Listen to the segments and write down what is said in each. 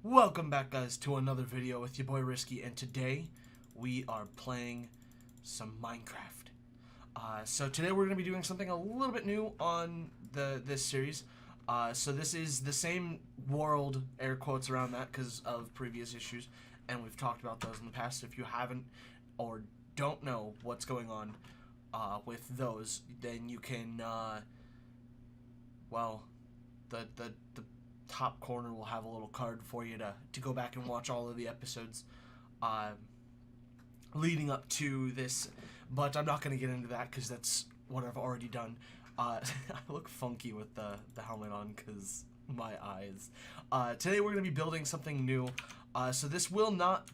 Welcome back, guys, to another video with your boy Risky, and today we are playing some Minecraft. So today we're going to be doing something a little bit new on this series. So this is the same world, air quotes around that, because of previous issues, and we've talked about those in the past. If you haven't or don't know what's going on with those, then you can, well, the top corner will have a little card for you to go back and watch all of the episodes leading up to this, but I'm not going to get into that because that's what I've already done. I look funky with the helmet on because my eyes. Today we're going to be building something new, so this will not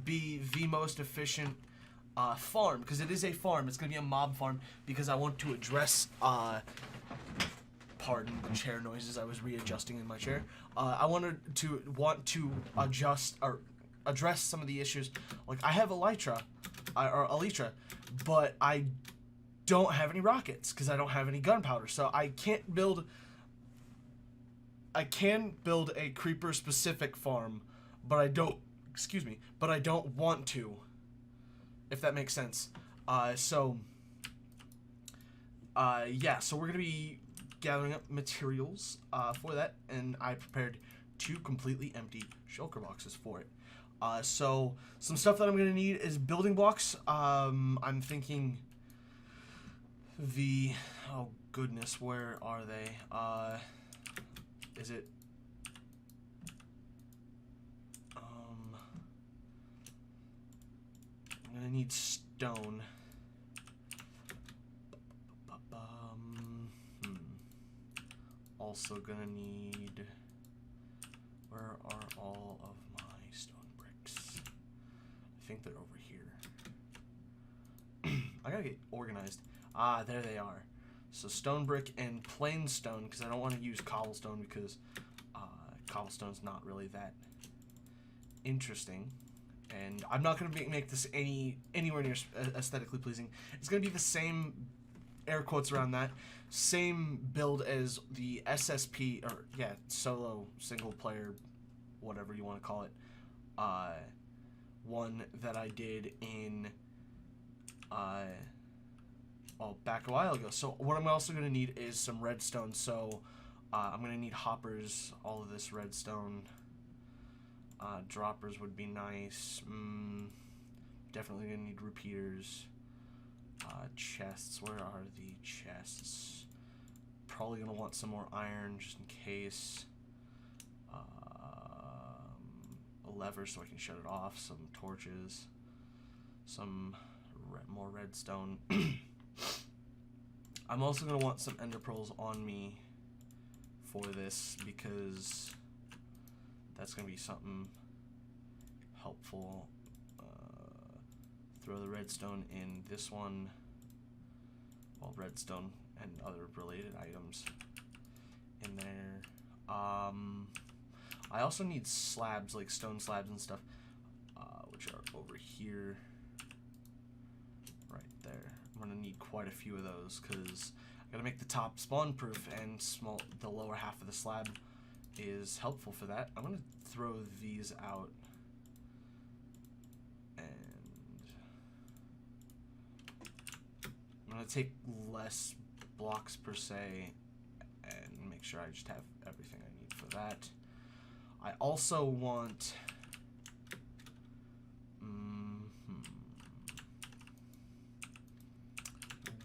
be the most efficient farm, because it is a farm. It's going to be a mob farm because I want to address pardon the chair noises. I was readjusting in my chair. I want to adjust or address some of the issues. Like, I have Elytra, but I don't have any rockets because I don't have any gunpowder. So I can't build. I can build a creeper specific farm, but I don't. Excuse me, but I don't want to. If that makes sense. Yeah. So we're gonna be gathering up materials for that, and I prepared 2 completely empty shulker boxes for it. So some stuff that I'm gonna need is building blocks. I'm thinking oh goodness, where are they? Is it I'm gonna need stone. Also gonna need, where are all of my stone bricks? I think they're over here. I gotta get organized. There they are. So stone brick and plain stone, because I don't want to use cobblestone because cobblestone's not really that interesting. And I'm not gonna make this anywhere near aesthetically pleasing. It's gonna be the same, air quotes around that, same build as the SSP, or yeah, solo single player, whatever you want to call it, one that I did in back a while ago. So what I'm also going to need is some redstone. So I'm going to need hoppers, all of this redstone. Droppers would be nice. Definitely going to need repeaters. Chests, where are the chests? Probably gonna want some more iron just in case. A lever so I can shut it off. Some torches. Some more redstone. I'm also gonna want some ender pearls on me for this because that's gonna be something helpful. Throw the redstone in this one. Well, redstone and other related items in there. I also need slabs, like stone slabs and stuff, which are over here, right there. I'm gonna need quite a few of those because I gotta make the top spawn proof, and the lower half of the slab is helpful for that. I'm gonna throw these out. I'm going to take less blocks per se and make sure I just have everything I need for that. I also want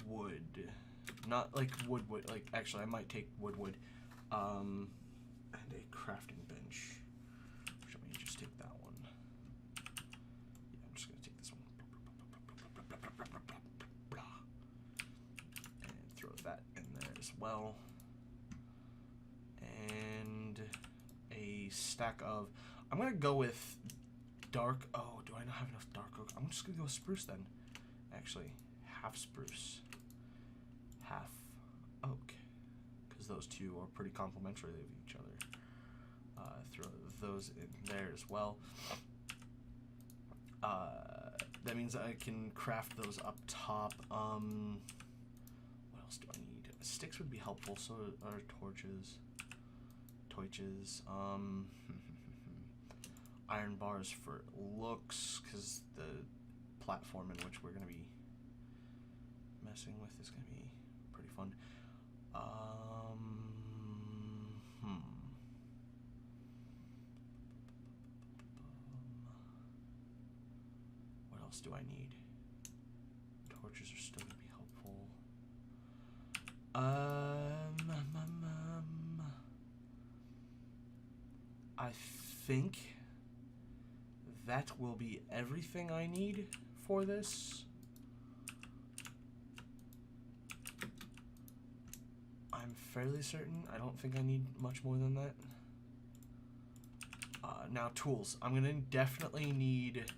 wood. Not like wood, like actually I might take wood. And a crafting bench. Let me just take that one. Yeah, I'm just going to take this one. That in there as well, and a stack of, I'm gonna go with dark, oh, do I not have enough dark oak? I'm just gonna go with spruce then, actually. Half spruce, half oak, because those two are pretty complementary of each other. Throw those in there as well. That means I can craft those up top. Do I need? Sticks would be helpful, so are torches. iron bars for looks, because the platform in which we're going to be messing with is going to be pretty fun. What else do I need? Torches are still going to be helpful. I think that will be everything I need for this. I'm fairly certain. I don't think I need much more than that. Now tools. I'm gonna definitely need.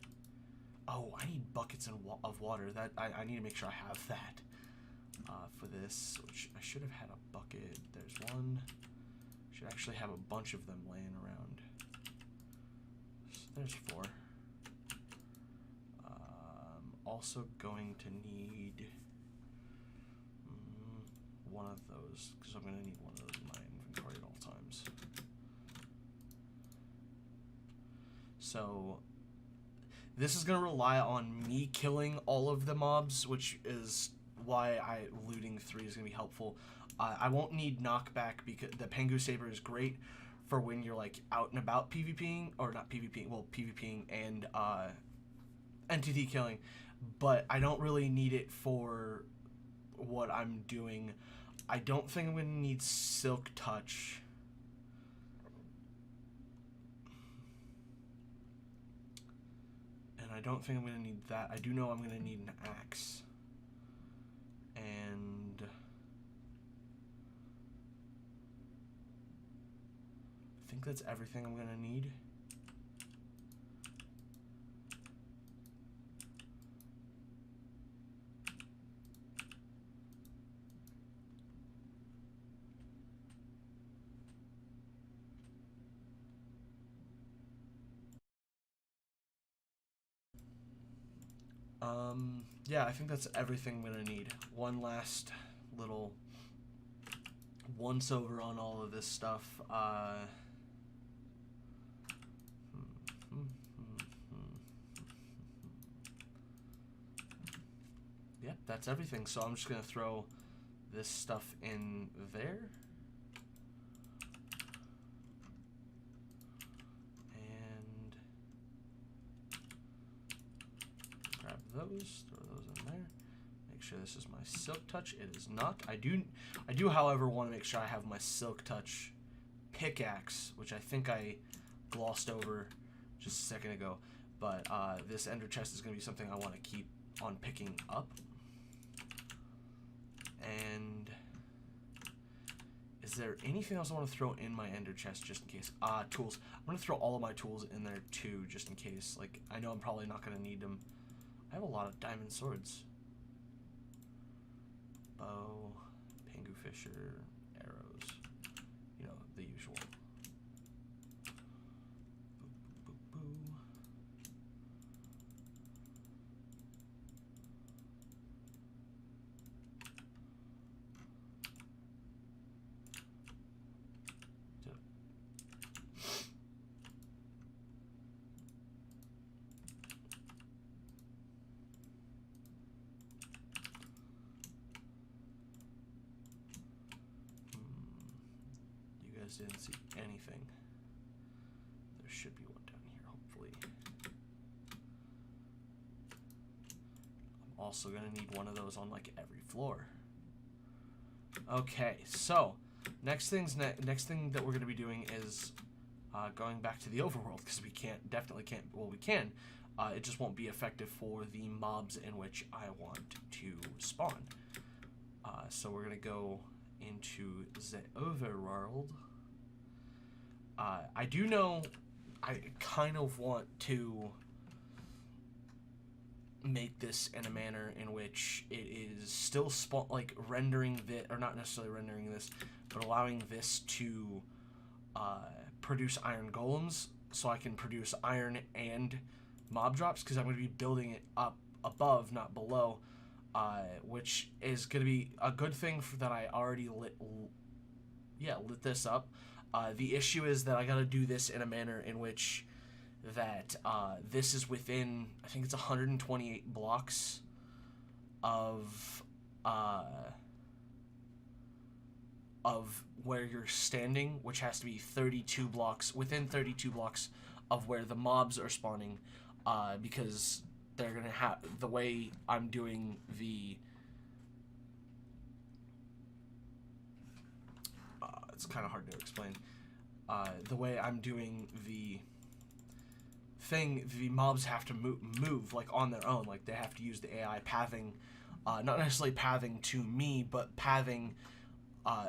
Oh, I need buckets of water. That I need to make sure I have that for this. Which I should have had a bucket. There's one. Should actually have a bunch of them laying around. So there's 4. Also going to need one of those, because I'm going to need one of those in my inventory at all times. So this is going to rely on me killing all of the mobs, which is why looting 3 is going to be helpful. I won't need knockback, because the Pengu Saber is great for when you're like out and about PvPing, or not PvPing, well PvPing and entity killing, but I don't really need it for what I'm doing. I don't think I'm going to need Silk Touch. And I don't think I'm going to need that. I do know I'm going to need an axe. And I think that's everything I'm going to need. Yeah, I think that's everything I'm gonna need. One last little once over on all of this stuff. Yep, that's everything. So I'm just gonna throw this stuff in there. Those, throw those in there. Make sure this is my Silk Touch. It is not. I do, however, want to make sure I have my Silk Touch pickaxe, which I think I glossed over just a second ago. But this ender chest is going to be something I want to keep on picking up. And is there anything else I want to throw in my ender chest just in case? Tools. I'm going to throw all of my tools in there too, just in case. Like, I know I'm probably not going to need them. I have a lot of diamond swords. Bow, Pengu Fisher, arrows. You know, the usual. Boo, boo, boo, boo. Didn't see anything. There should be one down here, hopefully. I'm also gonna need one of those on like every floor. Okay, so next thing that we're gonna be doing is going back to the overworld, because we definitely can't. Well, we can. It just won't be effective for the mobs in which I want to spawn. So we're gonna go into the overworld. I do know I kind of want to make this in a manner in which it is still rendering this, or not necessarily rendering this, but allowing this to produce iron golems, so I can produce iron and mob drops, because I'm going to be building it up above, not below, which is going to be a good thing that I already lit this up. The issue is that I gotta do this in a manner in which that this is within, I think it's 128 blocks of where you're standing, which has to be 32 blocks, within 32 blocks of where the mobs are spawning, because they're gonna have, the way I'm doing the it's kind of hard to explain. The way I'm doing the thing, the mobs have to move like on their own. Like they have to use the AI pathing, not necessarily pathing to me, but pathing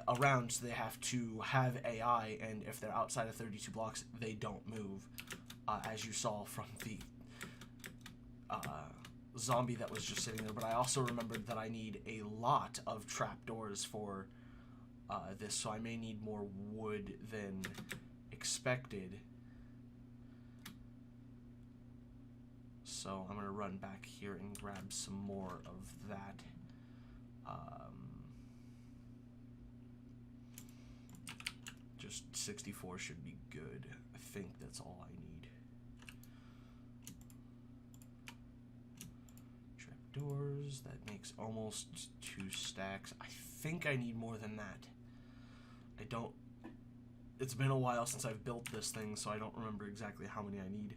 around. So they have to have AI, and if they're outside of 32 blocks, they don't move, as you saw from the zombie that was just sitting there. But I also remembered that I need a lot of trapdoors for this, so I may need more wood than expected. So I'm going to run back here and grab some more of that. Just 64 should be good. I think that's all I need. Trapdoors, that makes almost 2 stacks. I think I need more than that. I don't, it's been a while since I've built this thing, so I don't remember exactly how many I need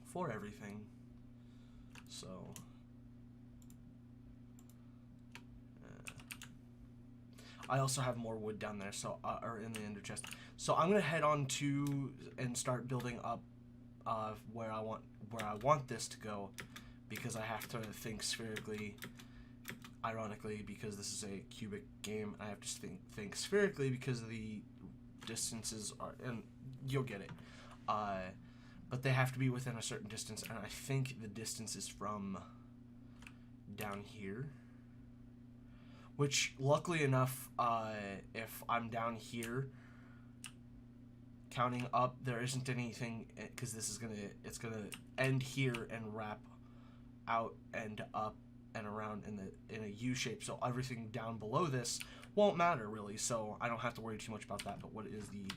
for everything. So I also have more wood down there, so or in the ender chest. So I'm gonna head on to and start building up where I want this to go, because I have to think spherically. Ironically, because this is a cubic game, I have to think spherically because the distances are, and you'll get it. But they have to be within a certain distance, and I think the distance is from down here. Which, luckily enough, if I'm down here, counting up, there isn't anything, because this is it's gonna end here and wrap out and up and around in a U shape, so everything down below this won't matter really, so I don't have to worry too much about that. But what is the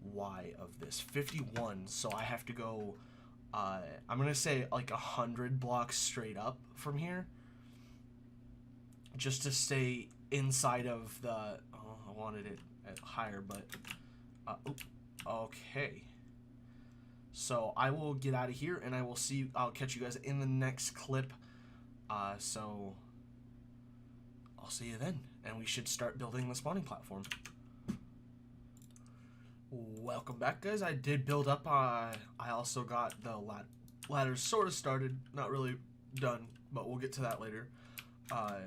Y of this? 51, so I have to go, I'm gonna say like 100 blocks straight up from here, just to stay inside of the, oh, I wanted it at higher, but, okay. So I will get out of here, and I'll catch you guys in the next clip. So I'll see you then, and we should start building the spawning platform. Welcome back, guys. I did build up, I also got the ladders sort of started, not really done, but we'll get to that later.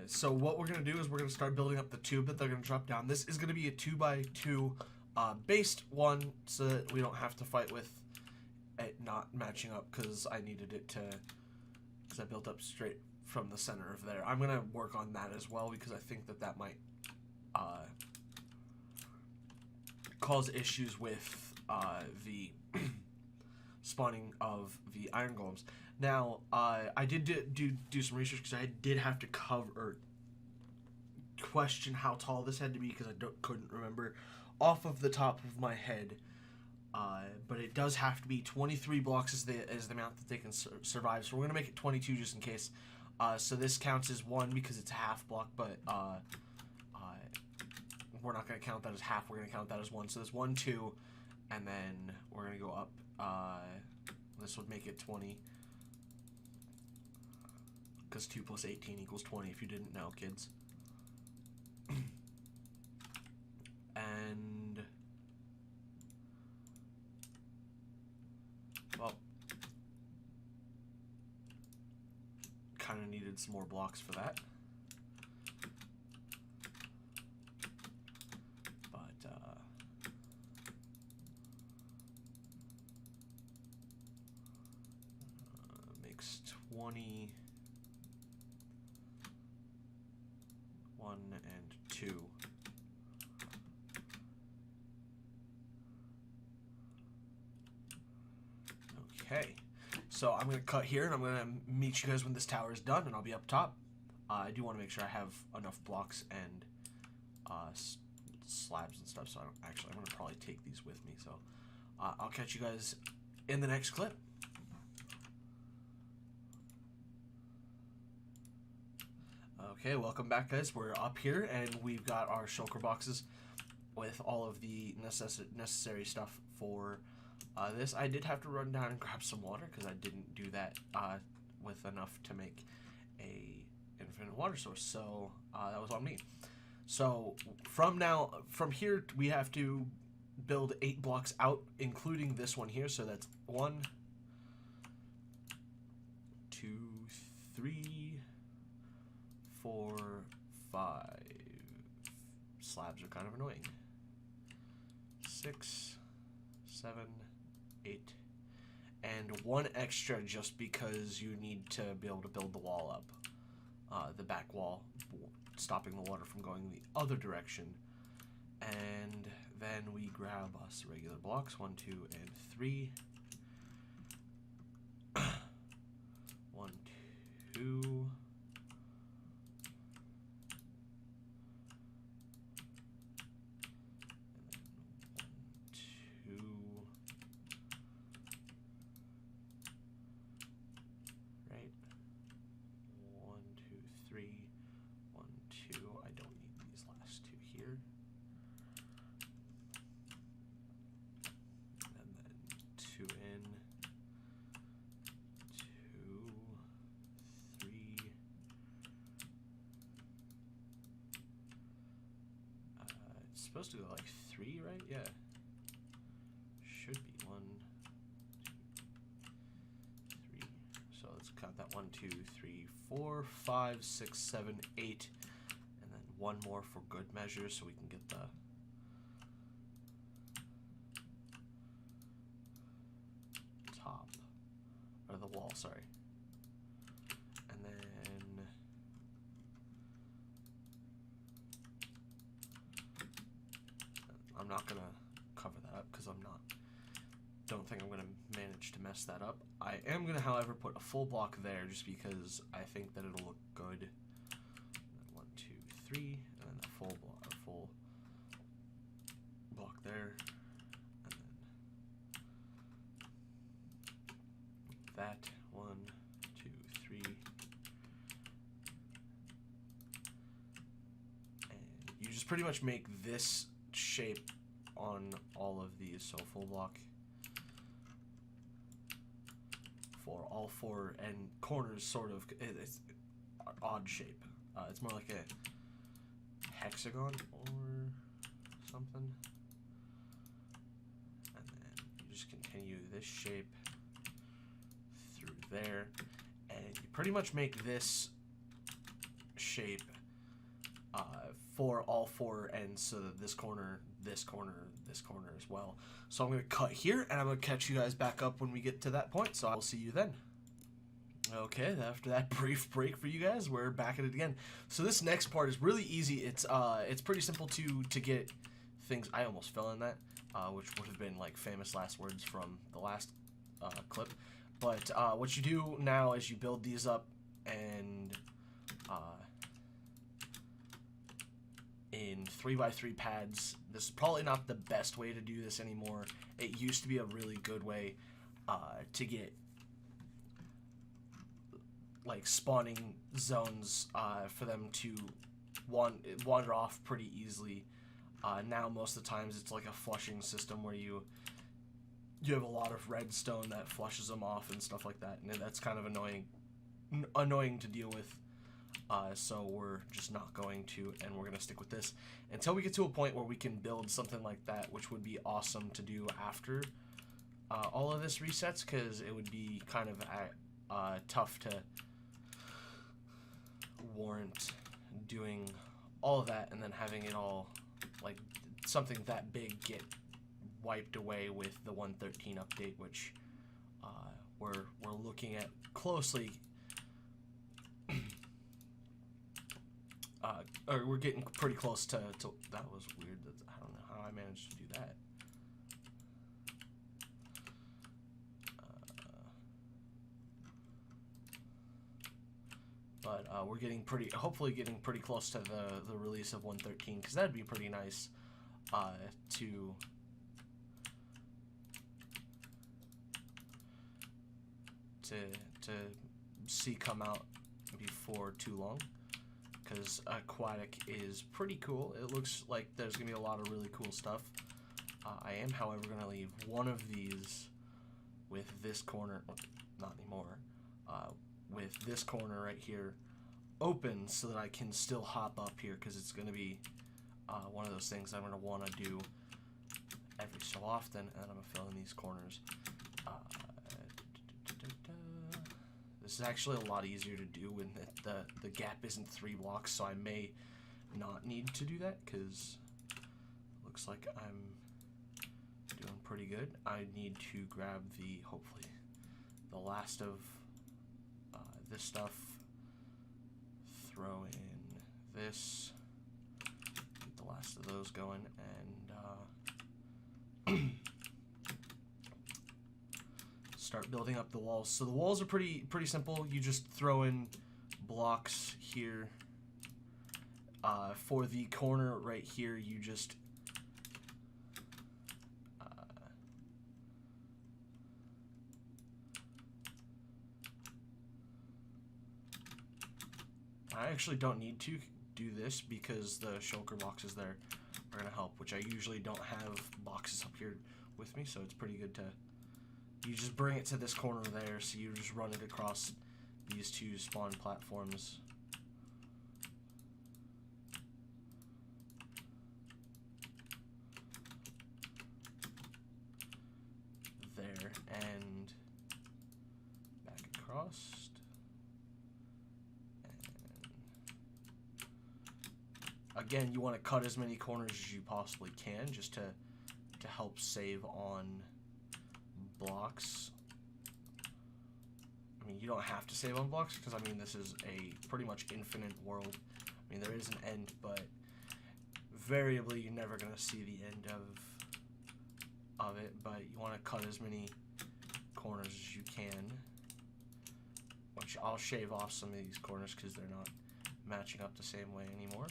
So what we're going to do is we're going to start building up the tube that they're going to drop down. This is going to be a 2x2 based one, so that we don't have to fight with it not matching up, because I needed it to, because I built up straight from the center of there. I'm going to work on that as well, because I think that might cause issues with the spawning of the iron golems. Now, I did do some research, because I did have to question how tall this had to be, because I couldn't remember off of the top of my head. But it does have to be 23 blocks is the amount that they can survive. So we're going to make it 22 just in case. So this counts as 1 because it's a half block, but we're not going to count that as half. We're going to count that as 1. So there's 1, 2, and then we're going to go up. This would make it 20. Because 2 plus 18 equals 20, if you didn't know, kids. And, well, kind of needed some more blocks for that. But, makes 20... 1 and 2. Okay, so I'm going to cut here, and I'm going to meet you guys when this tower is done, and I'll be up top. I do want to make sure I have enough blocks and slabs and stuff, so I'm going to probably take these with me, so I'll catch you guys in the next clip. Okay, welcome back, guys. We're up here, and we've got our shulker boxes with all of the necessary stuff for this. I did have to run down and grab some water because I didn't do that with enough to make a infinite water source, so that was on me. So from here, we have to build 8 blocks out, including this one here. So that's 1, 2, 3, 4, 5. Slabs are kind of annoying. 6, 7, 8, and 1 extra just because you need to be able to build the wall up, the back wall, stopping the water from going the other direction. And then we grab us regular blocks, 1, 2, and 3. 1, 2. Supposed to go like 3, right? Yeah. Should be 1, 2, 3. So let's count that 1, 2, 3, 4, 5, 6, 7, 8, and then 1 more for good measure, so we can get the top or the wall. Sorry. And then I'm not gonna cover that up because don't think I'm gonna manage to mess that up. I am gonna, however, put a full block there just because I think that it'll look good. 1, 2, 3, and then a full block there, and then that 1, 2, 3, and you just pretty much make this shape on all of these. So full block for all 4, and corners sort of, it's an odd shape. It's more like a hexagon or something. And then you just continue this shape through there, and you pretty much make this shape for all 4 ends, so that this corner, this corner, this corner as well. So I'm going to cut here, and I'm going to catch you guys back up when we get to that point, so I'll see you then. Okay, after that brief break for you guys, we're back at it again. So this next part is really easy. It's pretty simple to get things. I almost fell in that, which would have been like famous last words from the last clip. But what you do now is you build these up, and in 3x3 pads. This is probably not the best way to do this anymore. It used to be a really good way to get like spawning zones for them to wander off pretty easily. Now most of the times it's like a flushing system where you have a lot of redstone that flushes them off and stuff like that, and that's kind of annoying to deal with. So we're just not going to, and we're gonna stick with this until we get to a point where we can build something like that, which would be awesome to do after all of this resets, because it would be kind of tough to warrant doing all of that and then having it all, like, something that big get wiped away with the 1.13 update, which we're looking at closely. Or we're getting pretty close to that was weird. I don't know how I managed to do that. But we're getting hopefully getting pretty close to the release of 1.13, because that'd be pretty nice to to see come out before too long, because aquatic is pretty cool. It looks like there's gonna be a lot of really cool stuff. I am, however, gonna leave one of these with this corner, not anymore, with this corner right here open so that I can still hop up here, because it's gonna be one of those things I'm gonna want to do every so often, and I'm gonna fill in these corners. This is actually a lot easier to do when the gap isn't 3 blocks, so I may not need to do that, because it looks like I'm doing pretty good. I need to grab hopefully, the last of this stuff, throw in this, get the last of those going, and start building up the walls. So the walls are pretty simple. You just throw in blocks here. For the corner right here, you just I actually don't need to do this because the shulker boxes there are going to help, which I usually don't have boxes up here with me, so it's pretty good to, you just bring it to this corner there, so you just run it across these 2 spawn platforms. There, and back across. Again, you want to cut as many corners as you possibly can, just to help save on blocks. I mean, you don't have to save on blocks, because, I mean, this is a pretty much infinite world. I mean, there is an end, but variably, you're never going to see the end of it, but you want to cut as many corners as you can, which I'll shave off some of these corners because they're not matching up the same way anymore.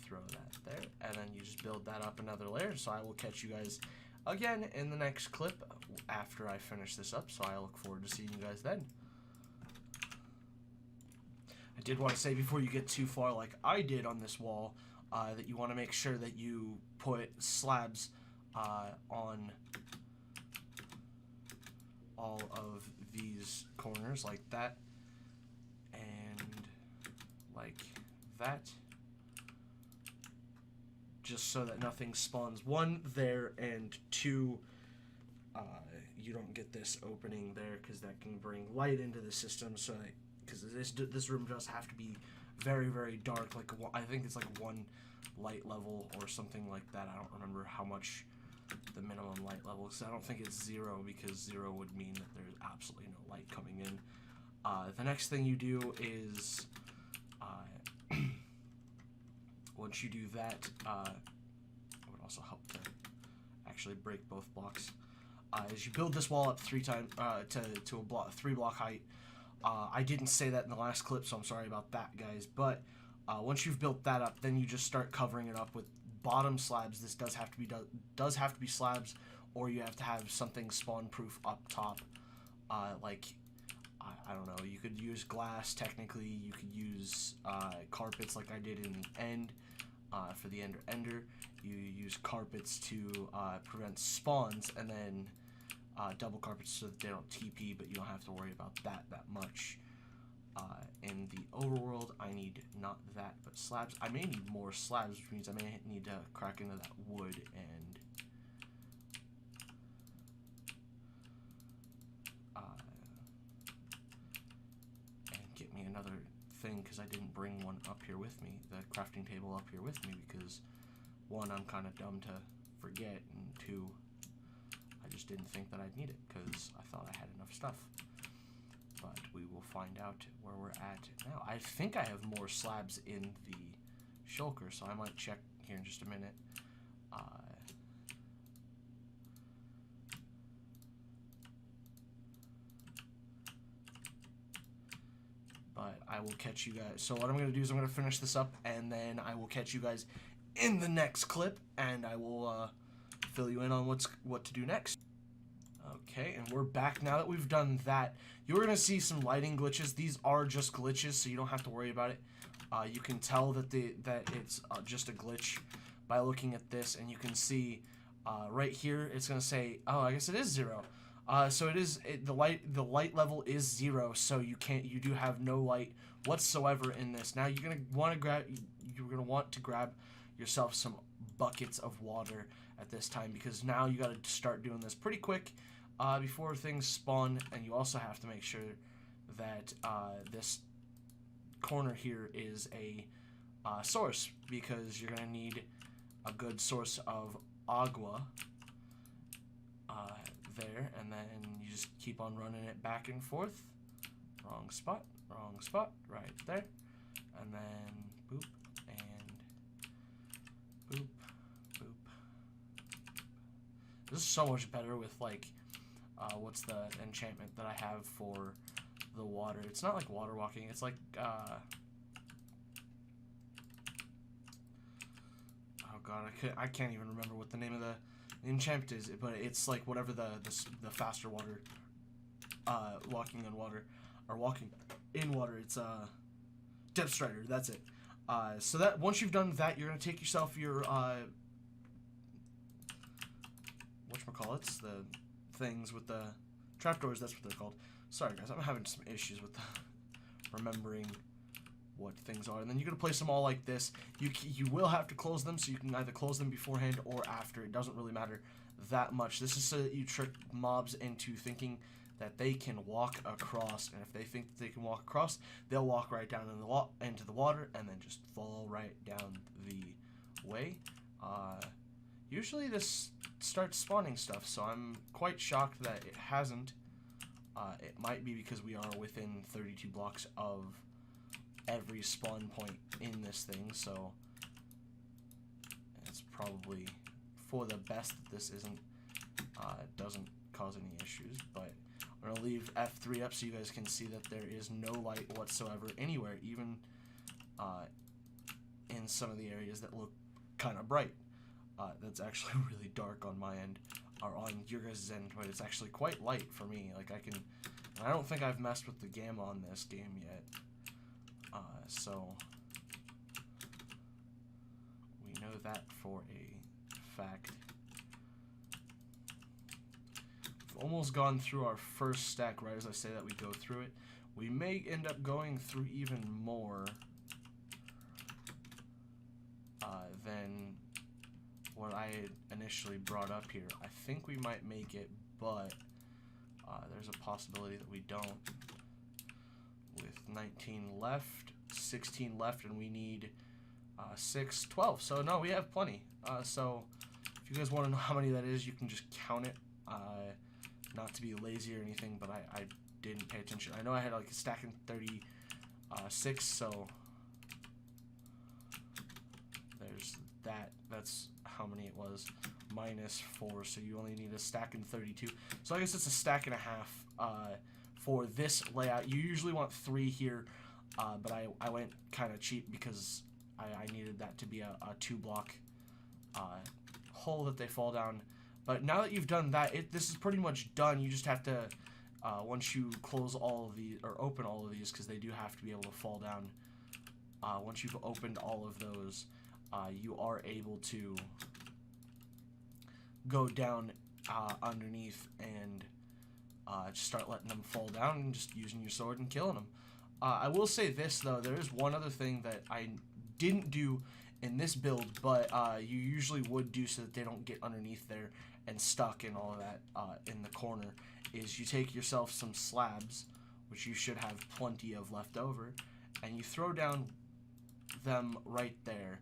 Throw that there, and then you just build that up another layer. So I will catch you guys again in the next clip after I finish this up, so I look forward to seeing you guys then. I did want to say before you get too far like I did on this wall, that you want to make sure that you put slabs on all of these corners like that and like that, just so that nothing spawns, 1 there, and 2, you don't get this opening there, because that can bring light into the system. So because this room does have to be very, very dark, like I think it's like 1 light level or something like that. I don't remember how much the minimum light level is. I don't think it's 0, because 0 would mean that there's absolutely no light coming in. The next thing you do is once you do that, it would also help to actually break both blocks. As you build this wall up 3 times to a 3 block height. I didn't say that in the last clip, so I'm sorry about that, guys. But once you've built that up, then you just start covering it up with bottom slabs. This does have to be slabs, or you have to have something spawn proof up top, like I don't know, you could use glass technically, you could use carpets like I did in the end for the ender. You use carpets to prevent spawns, and then double carpets so that they don't TP, but you don't have to worry about that much. In the overworld, I need not that, but slabs. I may need more slabs, which means I may need to crack into that wood and get me another thing, because I didn't bring one up here with me, the crafting table up here with me, because 1, I'm kind of dumb to forget, and 2, I just didn't think that I'd need it, because I thought I had enough stuff. But we will find out where we're at now. I think I have more slabs in the shulker, so I might check here in just a minute. But I will catch you guys. So what I'm going to do is I'm going to finish this up, and then I will catch you guys in the next clip, and I will fill you in on what to do next. Okay, and we're back now that we've done that. You're going to see some lighting glitches. These are just glitches, so you don't have to worry about it. You can tell that it's just a glitch by looking at this, and you can see right here it's going to say, oh, I guess it is 0. So the light level is 0, so you do have no light whatsoever in this. Now you're going to want to grab yourself some buckets of water at this time, because now you got to start doing this pretty quick before things spawn, and you also have to make sure that this corner here is a source, because you're gonna need a good source of agua there, and then you just keep on running it back and forth. Wrong spot, right there, and then boop and boop, boop. This is so much better with like what's the enchantment that I have for the water? It's not like water walking, it's like oh god, I can't even remember what the name of the enchantment is, but it's like whatever the faster water walking on water, or walking in water, it's Depth Strider, that's it. So that once you've done that, you're gonna take yourself your whatchamacallits, the things with the trapdoors, that's what they're called. Sorry guys, I'm having some issues with remembering what things are. And then you're gonna place them all like this. You will have to close them, so you can either close them beforehand or after. It doesn't really matter that much. This is so that you trick mobs into thinking that they can walk across, and if they think that they can walk across, they'll walk right down into the water and then just fall right down the way. Usually this starts spawning stuff, so I'm quite shocked that it hasn't. It might be because we are within 32 blocks of every spawn point in this thing, so it's probably for the best that this doesn't cause any issues. But I'm gonna leave F3 up so you guys can see that there is no light whatsoever anywhere, even in some of the areas that look kind of bright. That's actually really dark on my end, or on your guys' end, but it's actually quite light for me. Like I don't think I've messed with the gamma on this game yet. So we know that for a fact. We've almost gone through our first stack right as I say that we go through it. We may end up going through even more than what I had initially brought up here. I think we might make it, but there's a possibility that we don't. With 19 left, 16 left, and we need 6, 12. So no, we have plenty. So if you guys want to know how many that is, you can just count it. Not to be lazy or anything, but I didn't pay attention. I know I had like a stack in 36, so there's that. That's how many it was. -4, so you only need a stack in 32. So I guess it's a stack and a half for this layout. You usually want 3 here, but I went kind of cheap because I needed that to be a 2-block hole that they fall down. But now that you've done that, this is pretty much done. You just have to, once you close all of these, or open all of these, because they do have to be able to fall down. Once you've opened all of those, you are able to go down underneath and just start letting them fall down and just using your sword and killing them. I will say this though, there is one other thing that I didn't do in this build, but you usually would do so that they don't get underneath there and stuck and all of that in the corner, is you take yourself some slabs, which you should have plenty of left over, and you throw down them right there,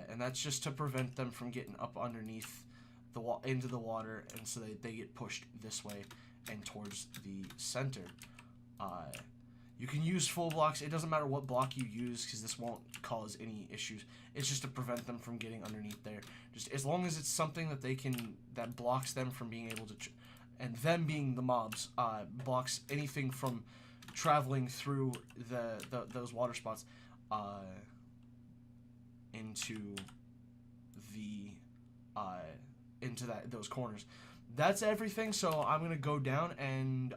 and that's just to prevent them from getting up underneath into the water, and so they get pushed this way and towards the center. You can use full blocks. It doesn't matter what block you use, because this won't cause any issues. It's just to prevent them from getting underneath there. Just as long as it's something that that blocks them from being able to, and them being the mobs, blocks anything from traveling through those water spots into those corners. that's everything. So I'm going to go down and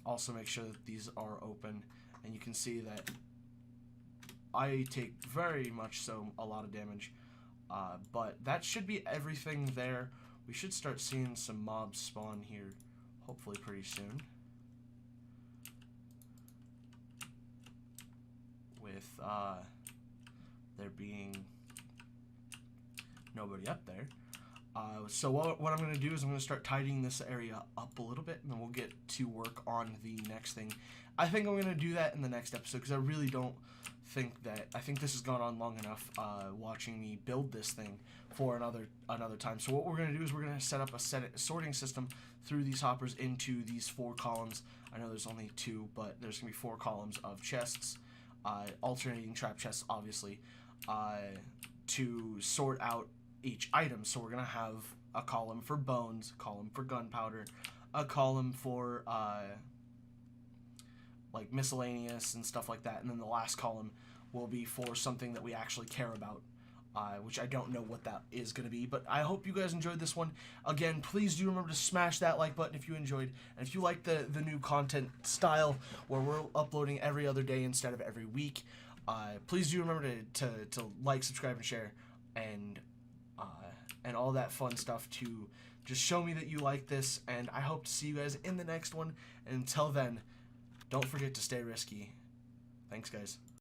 also make sure that these are open. And you can see that I take very much so a lot of damage. But that should be everything there. We should start seeing some mobs spawn here, hopefully pretty soon. With there being nobody up there. So what I'm going to do is I'm going to start tidying this area up a little bit, and then we'll get to work on the next thing. I think I'm going to do that in the next episode, because I really don't think that... I think this has gone on long enough watching me build this thing for another time. So what we're going to do is we're going to set up a sorting system through these hoppers into these 4 columns. I know there's only 2, but there's going to be 4 columns of chests, alternating trap chests, obviously, to sort out each item. So we're gonna have a column for bones, a column for gunpowder, a column for like miscellaneous and stuff like that, and then the last column will be for something that we actually care about, which I don't know what that is going to be, but I hope you guys enjoyed this one. Again, please do remember to smash that like button if you enjoyed, and if you like the new content style where we're uploading every other day instead of every week, please do remember to like, subscribe, and share, and all that fun stuff to just show me that you like this. And I hope to see you guys in the next one. And until then, don't forget to stay risky. Thanks, guys.